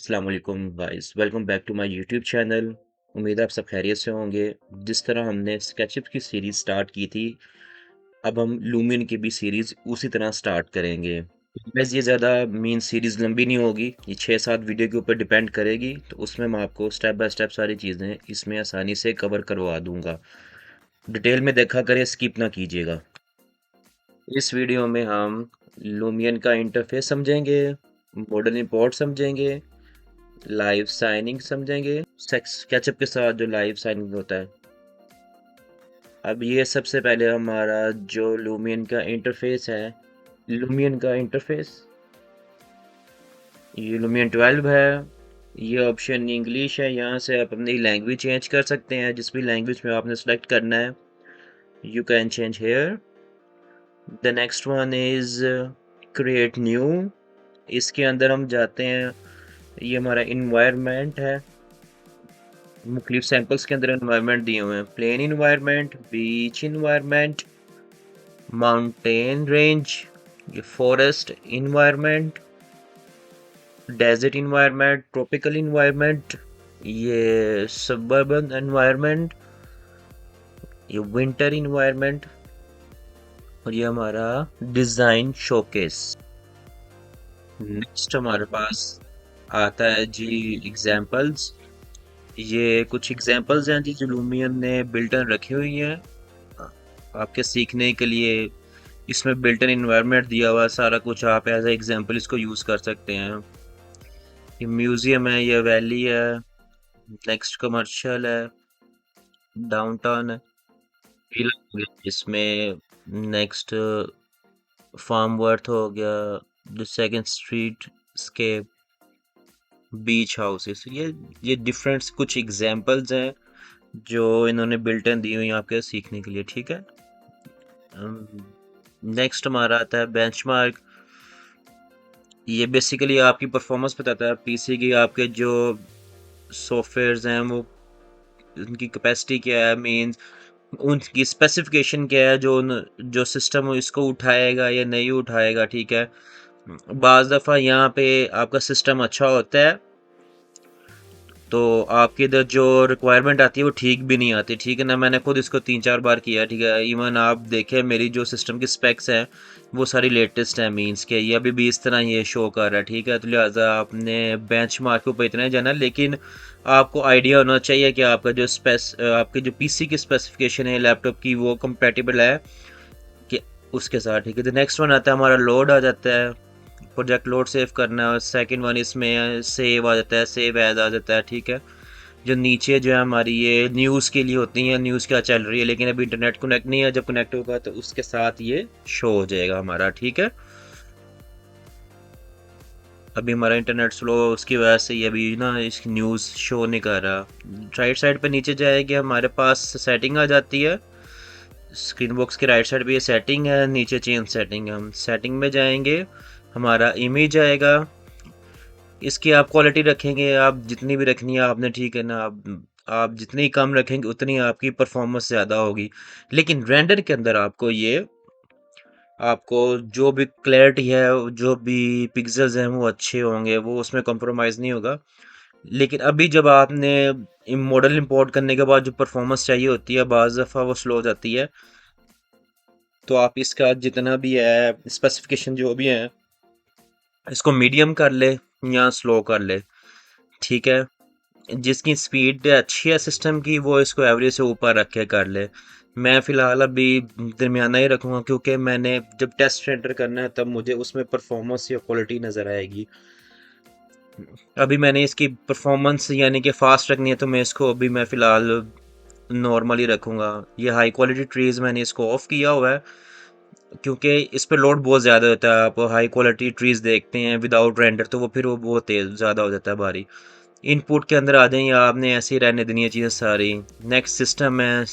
अस्सलाम वालेकुम guys, welcome back to my YouTube channel. उम्मीद है आप सब खैरियत से होंगे। जिस तरह हमने स्केचअप की सीरीज़ स्टार्ट की थी, अब हम लूमियन की भी सीरीज़ उसी तरह स्टार्ट करेंगे। बस ये ज़्यादा मेन सीरीज़ लंबी नहीं होगी, ये 6-7 वीडियो के ऊपर डिपेंड करेगी, तो उसमें मैं आपको स्टेप बाय स्टेप सारी चीज़ें इसमें आसानी से कवर करवा दूँगा। डिटेल में देखा करें, स्किप ना कीजिएगा। इस वीडियो में हम लूमियन का इंटरफेस समझेंगे, मॉडल इंपोर्ट समझेंगे, लाइव साइनिंग समझेंगे, स्केचअप के साथ जो लाइव साइनिंग होता है। अब ये सबसे पहले हमारा जो लूमियन का इंटरफेस है, लूमियन का इंटरफेस, ये लूमियन 12 है। ये ऑप्शन इंग्लिश है, यहाँ से आप अपनी लैंग्वेज चेंज कर सकते हैं, जिस भी लैंग्वेज में आपने सेलेक्ट करना है। You can change here. The next one is create new. इसके अंदर हम जाते हैं, ये हमारा इन्वायरमेंट है। मुख्तलिफ सैंपल्स के अंदर इन्वायरमेंट दिए हुए हैं, plain environment, beach environment, mountain range, ये forest environment, desert environment, tropical environment, ये सबर्बन इन्वायरमेंट, ये विंटर इन्वायरमेंट, और ये हमारा डिज़ाइन शोकेस। नेक्स्ट हमारे पास आता है जी एग्जांपल्स। ये कुछ एग्जांपल्स हैं जी जो लूमियन ने बिल्ट इन रखी हुई हैं आपके सीखने के लिए। इसमें बिल्ट इन इन्वायरमेंट दिया हुआ है, सारा कुछ आप एज ए एग्जांपल इसको यूज़ कर सकते हैं। ये म्यूज़ियम है, ये वैली है, नेक्स्ट कमर्शियल है, डाउनटाउन है, विला हो गया इसमें, नेक्स्ट फार्म वर्थ हो गया, the second streetscape, beach houses. ये डिफरेंट कुछ एग्जांपल्स हैं जो इन्होंने बिल्ट इन दी हुई हैं आपके सीखने के लिए, ठीक है। नेक्स्ट हमारा आता है बेंचमार्क। ये बेसिकली आपकी परफॉर्मेंस बताता है पीसी की, आपके जो सॉफ्टवेयर्स हैं वो उनकी कैपेसिटी क्या है, मींस उनकी स्पेसिफिकेशन क्या है, जो सिस्टम इसको उठाएगा या नहीं उठाएगा, ठीक है। बाज़ दफ़ा यहाँ पे आपका सिस्टम अच्छा होता है तो आपकी इधर जो रिक्वायरमेंट आती है वो ठीक भी नहीं आती, ठीक है ना। मैंने खुद इसको 3-4 बार किया, ठीक है। इवन आप देखें मेरी जो सिस्टम की स्पेक्स हैं वो सारी लेटेस्ट है, मींस के ये अभी भी इस तरह ये शो कर रहा है, ठीक है। तो लिहाजा आपने बेंचमार्क के ऊपर इतना ही जाना, लेकिन आपको आइडिया होना चाहिए कि आपका जो आपके जो पीसी की स्पेसिफिकेशन है लैपटॉप की वो कंपेटेबल है कि उसके साथ, ठीक है। तो नेक्स्ट वन आता है हमारा लोड आ जाता है, प्रोजेक्ट लोड सेव करना है। सेकंड वन इसमें सेव आ जाता है, सेव एज आ जाता है, ठीक है। जो नीचे जो है हमारी ये न्यूज़ के लिए होती है, न्यूज़ क्या चल रही है, लेकिन अभी इंटरनेट कनेक्ट नहीं है, जब कनेक्ट होगा तो उसके साथ ये शो हो जाएगा हमारा, ठीक है। अभी हमारा इंटरनेट स्लो, उसकी वजह से ये अभी ना इस न्यूज़ शो नहीं कर रहा। राइट साइड पे नीचे जाएगी हमारे पास सेटिंग आ जाती है, स्क्रीन बॉक्स के राइट साइड पे ये सेटिंग है, नीचे चेंज सेटिंग है। हम सेटिंग में जाएंगे, हमारा इमेज आएगा, इसकी आप क्वालिटी रखेंगे, आप जितनी भी रखनी है आपने, ठीक है ना। आप जितनी कम रखेंगे उतनी आपकी परफॉर्मेंस ज़्यादा होगी। लेकिन रेंडर के अंदर आपको जो भी क्लैरिटी है, जो भी पिक्सेल्स हैं वो अच्छे होंगे, वो उसमें कॉम्प्रोमाइज़ नहीं होगा। लेकिन अभी जब आपने मॉडल इंपोर्ट करने के बाद जो परफॉर्मेंस चाहिए होती है, बाज़ दफ़ा वो स्लो हो जाती है। तो आप इसका जितना भी है स्पेसिफिकेशन जो भी है, इसको मीडियम कर ले या स्लो कर ले, ठीक है। जिसकी स्पीड अच्छी है सिस्टम की वो इसको एवरेज से ऊपर रख के कर ले। मैं फ़िलहाल अभी दरमियाना ही रखूँगा, क्योंकि मैंने जब टेस्ट रेंडर करना है तब मुझे उसमें परफॉर्मेंस या क्वालिटी नज़र आएगी। अभी मैंने इसकी परफॉर्मेंस यानी कि फास्ट रखनी है, तो मैं फ़िलहाल नॉर्मल ही रखूँगा। ये हाई क्वालिटी ट्रीज़ मैंने इसको ऑफ़ किया हुआ है, क्योंकि इस पे लोड बहुत ज़्यादा होता है। आप हाई क्वालिटी ट्रीज़ देखते हैं विदाउट रेंडर, तो वो फिर वो बहुत तेज़ ज़्यादा हो जाता है भारी। इनपुट के अंदर आ जाएंगे, आपने ऐसे ही रहने देनी है चीज़ें सारी। नेक्स्ट सिस्टम है,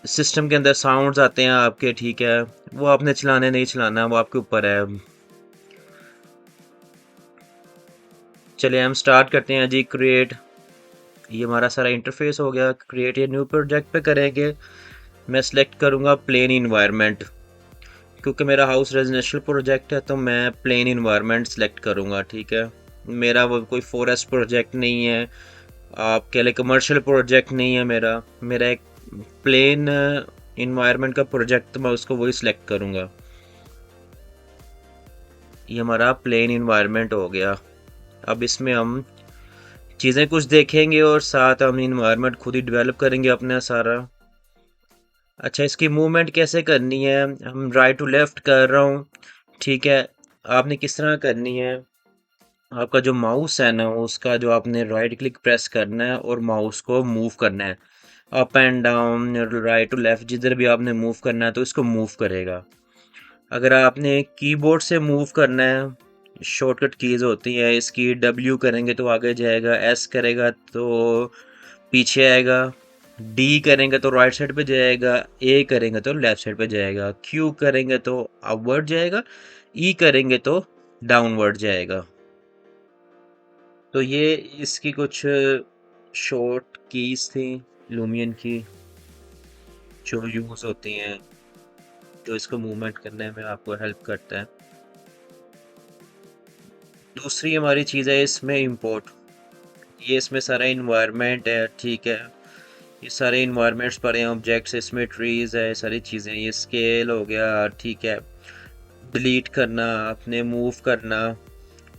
सिस्टम के अंदर साउंड्स आते हैं आपके, ठीक है। वो आपने चलाने नहीं चलाना, वो आपके ऊपर है। चलिए हम स्टार्ट करते हैं जी। क्रिएट, ये हमारा सारा इंटरफेस हो गया। क्रिएट ये न्यू प्रोजेक्ट पे करेंगे। मैं सिलेक्ट करूँगा प्लेन इन्वायरमेंट, क्योंकि मेरा हाउस रेजिडेंशियल प्रोजेक्ट है तो मैं प्लेन इन्वायरमेंट सेलेक्ट करूँगा, ठीक है। मेरा वो कोई फॉरेस्ट प्रोजेक्ट नहीं है, आपके लिए कमर्शियल प्रोजेक्ट नहीं है। मेरा मेरा एक प्लेन इन्वायरमेंट का प्रोजेक्ट, तो मैं उसको वही सिलेक्ट करूँगा। ये हमारा प्लेन इन्वायरमेंट हो गया। अब इसमें हम चीज़ें कुछ देखेंगे और साथ हम इन्वायरमेंट खुद ही डेवलप करेंगे अपना सारा। अच्छा, इसकी मूवमेंट कैसे करनी है? हम राइट टू लेफ्ट कर रहा हूँ, ठीक है। आपने किस तरह करनी है? आपका जो माउस है ना, उसका जो आपने राइट क्लिक प्रेस करना है और माउस को मूव करना है, up and down, right to left, जिधर भी आपने मूव करना है तो इसको मूव करेगा। अगर आपने कीबोर्ड से मूव करना है, शॉर्टकट कीज होती हैं इसकी, डब्ल्यू करेंगे तो आगे जाएगा, एस करेगा तो पीछे आएगा, डी करेंगे तो राइट साइड पे जाएगा, ए करेंगे तो लेफ्ट साइड पे जाएगा, क्यू करेंगे तो अपवर्ड जाएगा, ई करेंगे तो डाउनवर्ड जाएगा। तो ये इसकी कुछ शॉर्ट कीज थी लूमियन की, जो यूज होती हैं, जो इसको मूवमेंट करने में आपको हेल्प करता है। दूसरी हमारी चीज़ है इसमें इंपोर्ट। ये इसमें सारा इन्वायरमेंट है, ठीक है। ये सारे इन्वायरमेंट्स पड़े हैं, ऑब्जेक्ट्स, इसमें ट्रीज है, सारी चीज़ें। ये स्केल हो गया, ठीक है। डिलीट करना, अपने मूव करना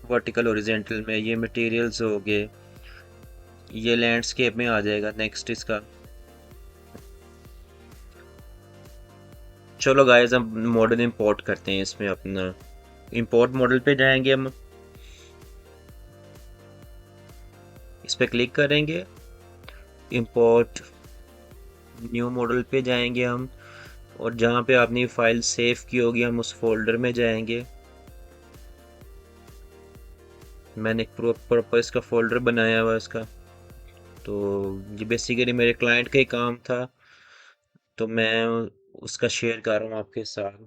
वर्टिकल ओरिजेंटल में, ये मटेरियल्स हो गए। ये लैंडस्केप में आ जाएगा नेक्स्ट इसका। चलो गाइस, हम मॉडल इंपोर्ट करते हैं इसमें अपना। इंपोर्ट मॉडल पे जाएंगे हम, इस पे क्लिक करेंगे, इंपोर्ट न्यू मॉडल पे जाएंगे हम, और जहाँ पे आपने फाइल सेव की होगी हम उस फोल्डर में जाएंगे। मैंने एक प्रॉपर इसका फोल्डर बनाया हुआ है इसका। तो ये बेसिकली मेरे क्लाइंट का ही काम था, तो मैं उसका शेयर कर रहा हूँ आपके साथ।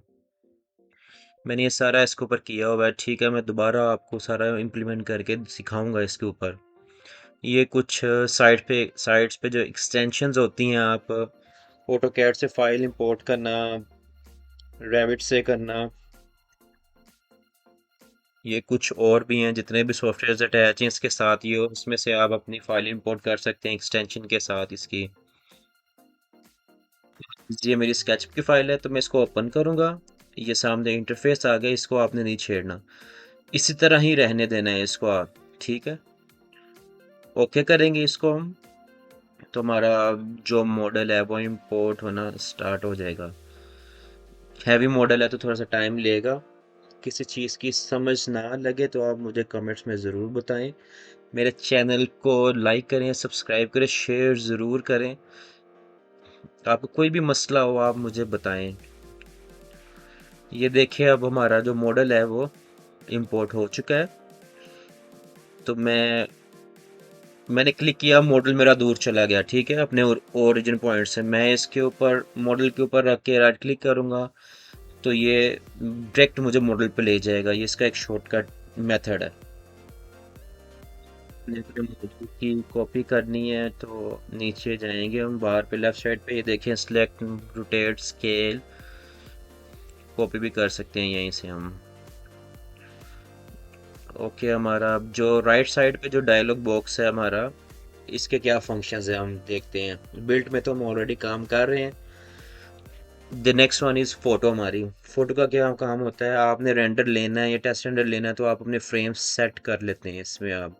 मैंने ये सारा इसके ऊपर किया हुआ है, ठीक है। मैं दोबारा आपको सारा इम्प्लीमेंट करके सिखाऊंगा इसके ऊपर। ये कुछ साइट्स पे जो एक्सटेंशंस होती हैं, आप ऑटोकैड से फाइल इंपोर्ट करना, रैविट से करना, ये कुछ और भी हैं, जितने भी सॉफ्टवेयर अटैच हैं इसके साथ, ये उसमें से आप अपनी फाइल इंपोर्ट कर सकते हैं एक्सटेंशन के साथ इसकी। ये मेरी स्केचअप की फाइल है, तो मैं इसको ओपन करूंगा। ये सामने इंटरफेस आ गया, इसको आपने नहीं छेड़ना, इसी तरह ही रहने देना है इसको आप, ठीक है। ओके करेंगे इसको हम, तो हमारा जो मॉडल है वो इंपोर्ट होना स्टार्ट हो जाएगा। हैवी मॉडल है तो थोड़ा सा टाइम लेगा। किसी चीज़ की समझ ना लगे तो आप मुझे कमेंट्स में ज़रूर बताएं। मेरे चैनल को लाइक करें, सब्सक्राइब करें, शेयर ज़रूर करें। आपको कोई भी मसला हो आप मुझे बताएं। ये देखिए, अब हमारा जो मॉडल है वो इंपोर्ट हो चुका है। तो मैंने क्लिक किया, मॉडल मेरा दूर चला गया, ठीक है, अपने ओरिजिन पॉइंट से। मैं इसके ऊपर, मॉडल के ऊपर रख के राइट क्लिक करूंगा तो ये डायरेक्ट मुझे मॉडल पे ले जाएगा। ये इसका एक शॉर्टकट मेथड है। अपने मॉडल की कॉपी करनी है तो नीचे जाएंगे हम, बाहर पे लेफ्ट साइड पे ये देखें, सेलेक्ट, रोटेट, स्केल, कॉपी भी कर सकते हैं यहीं से हम। ओके, हमारा जो राइट साइड पे जो डायलॉग बॉक्स है हमारा, इसके क्या फंक्शंस है हम देखते हैं। बिल्ड में तो हम ऑलरेडी काम कर रहे हैं। The next one is photo. हमारी फ़ोटो का क्या काम होता है, आपने रेंडर लेना है या टेस्ट रेंडर लेना है तो आप अपने फ्रेम सेट कर लेते हैं इसमें। आप,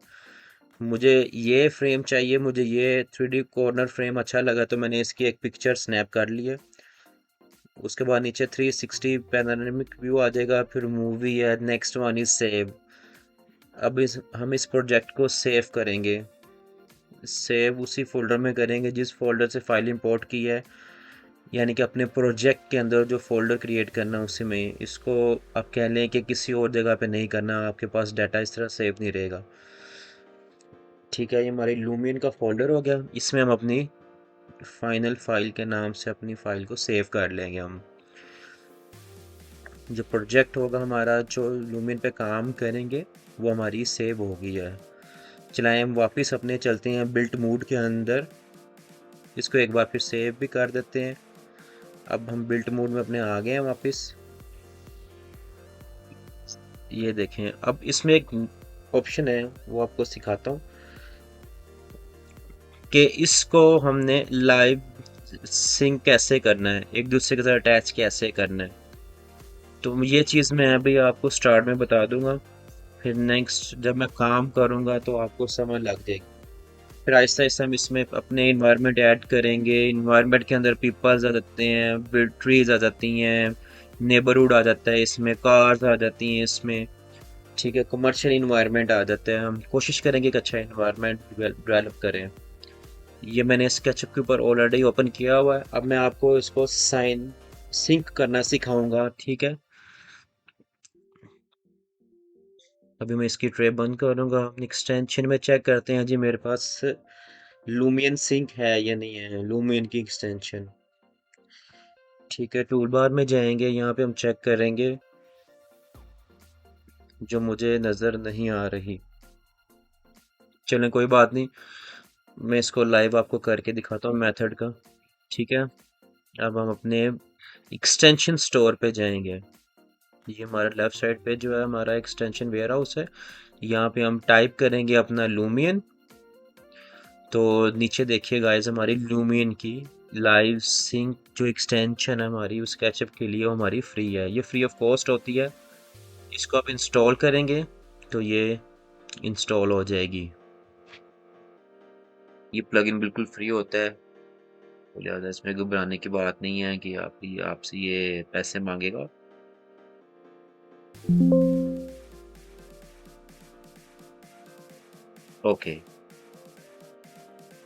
मुझे ये फ्रेम चाहिए, मुझे ये 3D कॉर्नर फ्रेम अच्छा लगा तो मैंने इसकी एक पिक्चर स्नैप कर ली है। उसके बाद नीचे 360 पैनोरामिक व्यू आ जाएगा, फिर मूवी है। Next one is save. अब हम इस प्रोजेक्ट को सेव करेंगे। सेव उसी फोल्डर में करेंगे जिस फोल्डर से फाइल इंपोर्ट की है, यानी कि अपने प्रोजेक्ट के अंदर जो फोल्डर क्रिएट करना उसी में। इसको आप कह लें कि किसी और जगह पे नहीं करना, आपके पास डाटा इस तरह सेव नहीं रहेगा, ठीक है। ये हमारी लूमियन का फोल्डर हो गया, इसमें हम अपनी फाइनल फाइल के नाम से अपनी फाइल को सेव कर लेंगे हम। जो प्रोजेक्ट होगा हमारा, जो लूमियन पे काम करेंगे, वो हमारी सेव हो गई है। चलाएं, हम वापस अपने चलते हैं बिल्ट मूड के अंदर, इसको एक बार फिर सेव भी कर देते हैं। अब हम बिल्ट मोड में अपने आ गए हैं वापस। ये देखें, अब इसमें एक ऑप्शन है वो आपको सिखाता हूँ कि इसको हमने लाइव सिंक कैसे करना है, एक दूसरे के साथ अटैच कैसे करना है। तो ये चीज़ मैं अभी आपको स्टार्ट में बता दूंगा, फिर नेक्स्ट जब मैं काम करूंगा तो आपको समझ लग जाएगी। फिर आहिस्ता आहिस्ता हम इसमें अपने इन्वायरमेंट ऐड करेंगे। इन्वायरमेंट के अंदर पीपल्स आ जाते हैं, ट्रीज आ जाती हैं, नेबरहुड आ जाता है, इसमें कार्स आ जाती हैं इसमें। ठीक है, कमर्शियल इन्वायरमेंट आ जाता है। हम कोशिश करेंगे कि अच्छा इन्वायरमेंट डेवलप करें। ये मैंने स्केचअप के ऊपर ऑलरेडी ओपन किया हुआ है। अब मैं आपको इसको साइन सिंक करना सिखाऊंगा, ठीक है। अभी मैं इसकी ट्रे बंद करूंगा, एक्सटेंशन में चेक करते हैं जी मेरे पास लूमियन सिंक है या नहीं है, लूमियन की एक्सटेंशन। ठीक है, टूल बार में जाएंगे, यहाँ पे हम चेक करेंगे, जो मुझे नज़र नहीं आ रही। चलें कोई बात नहीं, मैं इसको लाइव आपको करके दिखाता हूँ मेथड का। ठीक है, अब हम अपने एक्सटेंशन स्टोर पे जाएंगे। ये हमारा लेफ्ट साइड पे जो है हमारा एक्सटेंशन वेयर हाउस है। यहाँ पे हम टाइप करेंगे अपना लूमियन। तो नीचे देखिए गाइस, हमारी लूमियन की लाइव सिंक जो एक्सटेंशन है हमारी उस स्केचअप के लिए, वो हमारी फ्री है, ये फ्री ऑफ कॉस्ट होती है। इसको आप इंस्टॉल करेंगे तो ये इंस्टॉल हो जाएगी। ये प्लगइन बिल्कुल फ्री होता है, तो लिहाजा इसमें घबराने की बात नहीं है कि आपसे ये पैसे मांगेगा। ओके,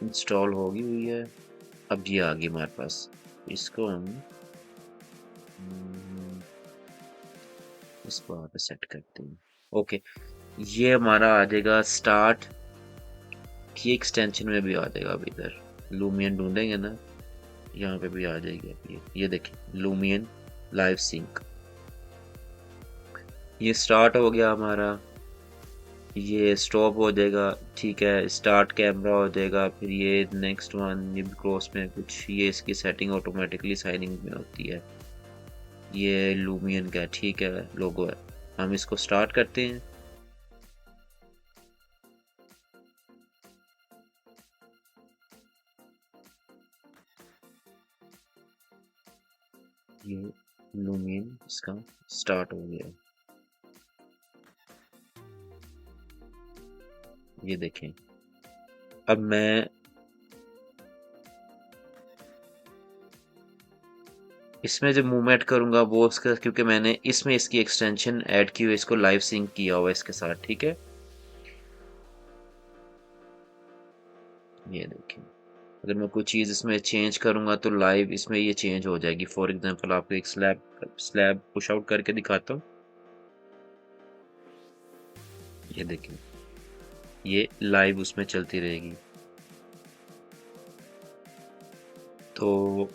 इंस्टॉल होगी हुई है। अब ये आ गई हमारे पास। इसको हम हम्म, इसको यहाँ पे सेट करते हैं। ओके, ये हमारा आ जाएगा स्टार्ट की एक्सटेंशन में भी आ जाएगा। अब इधर लूमियन ढूंढेंगे ना, यहाँ पे भी आ जाएगी। अब ये देखिए लूमियन लाइव सिंक, ये स्टार्ट हो गया हमारा। ये स्टॉप हो जाएगा, ठीक है, स्टार्ट कैमरा हो जाएगा। फिर ये नेक्स्ट वन, ये क्रॉस में कुछ, ये इसकी सेटिंग ऑटोमेटिकली साइनिंग में होती है। ये लूमियन का ठीक है लोगो है। हम इसको स्टार्ट करते हैं। ये लूमियन इसका स्टार्ट हो गया, ये देखें। अब मैं इसमें जब मूवमेंट करूंगा वो उसका, क्योंकि मैंने इसमें इसकी एक्सटेंशन ऐड की हुई, इसको लाइव सिंक किया हुआ इसके साथ, ठीक है। ये देखें, अगर मैं कोई चीज़ इसमें चेंज करूंगा तो लाइव इसमें ये चेंज हो जाएगी। फॉर एग्जांपल आपको एक स्लैब स्लैब पुश आउट करके दिखाता हूँ। ये देखें, ये लाइव उसमें चलती रहेगी। तो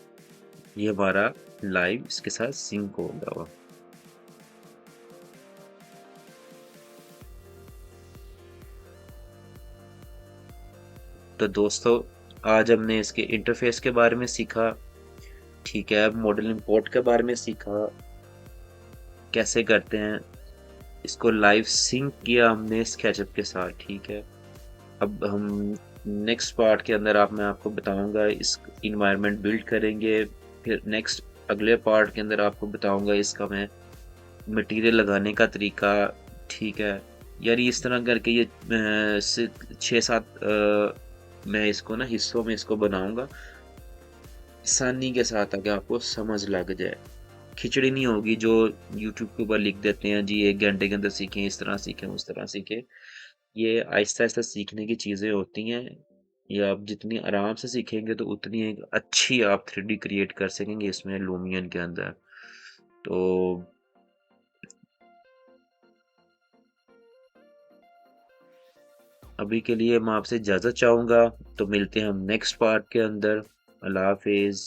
ये हमारा लाइव इसके साथ सिंक हो गया हुआ। तो दोस्तों, आज हमने इसके इंटरफेस के बारे में सीखा, ठीक है। मॉडल इंपोर्ट के बारे में सीखा, कैसे करते हैं। इसको लाइव सिंक किया हमने स्केचअप के साथ, ठीक है। अब हम नेक्स्ट पार्ट के अंदर मैं आपको बताऊंगा इस इन्वायरमेंट बिल्ड करेंगे। फिर नेक्स्ट अगले पार्ट के अंदर आपको बताऊंगा इसका मैं मटेरियल लगाने का तरीका, ठीक है। यार इस तरह करके ये 6-7 मैं इसको ना हिस्सों में इसको बनाऊंगा आसानी के साथ, ताकि आपको समझ लग जाए। खिचड़ी नहीं होगी जो यूट्यूब के ऊपर लिख देते हैं जी 1 घंटे के अंदर सीखें, इस तरह सीखें उस तरह सीखें। ये आहिस्ता आहिस्ता सीखने की चीज़ें होती हैं। ये आप जितनी आराम से सीखेंगे तो उतनी एक अच्छी आप 3D क्रिएट कर सकेंगे इसमें लूमियन के अंदर। तो अभी के लिए मैं आपसे इजाज़त चाहूँगा, तो मिलते हैं हम नेक्स्ट पार्ट के अंदर। अल्लाह हाफिज़।